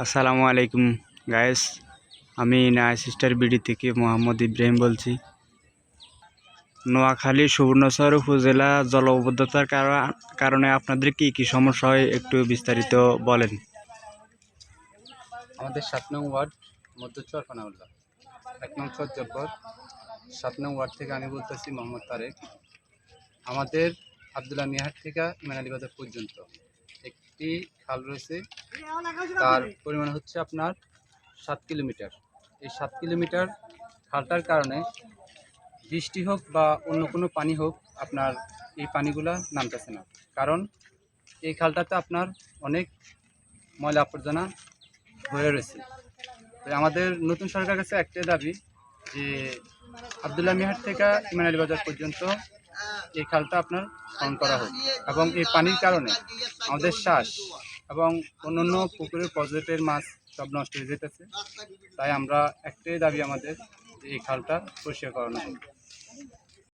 আসসালামু আলাইকুম গাইস, আমি নায়া সিস্টার বিডি থেকে মোহাম্মদ ইব্রাহিম বলছি। নোয়াখালী সুবর্ণচর উপজেলা জলবদ্ধতার কারণে আপনাদের কি সমস্যা হয় একটু বিস্তারিত বলেন। আমাদের ৭ নং ওয়ার্ড মধ্যচর ফানাউল্লাহ ১ নং সজ্জপর ৭ নং ওয়ার্ড থেকে আমি বলতেছি মোহাম্মদ তারেক। আমাদের আবদুল্লাহ মিয়াহাট থেকে ইমান আলী বাজার পর্যন্ত একটি খাল রয়েছে, তার পরিমাণ হচ্ছে আপনার ৭ কিলোমিটার। এই ৭ কিলোমিটার খালটার কারণে বৃষ্টি হোক বা অন্য কোনো পানি হোক, আপনার এই পানিগুলা নামতেছে না। কারণ এই খালটাতে আপনার অনেক ময়লা আবর্জনা হয়ে রয়েছে। তো আমাদের নতুন সরকারের কাছে একটাই দাবি যে আবদুল্লাহ মিয়াহাট থেকে ইমান আলী বাজার পর্যন্ত এই খালটা আপনার খনন করা হোক, এবং এই পানির কারণে আমাদের শ্বাস এবং অন্যান্য পুকুরের প্রজেক্টের মাছ সব নষ্ট হয়ে যেতেছে। তাই আমরা একটাই দাবি আমাদের, যে এই খালটা পরিষ্কার করানো হোক।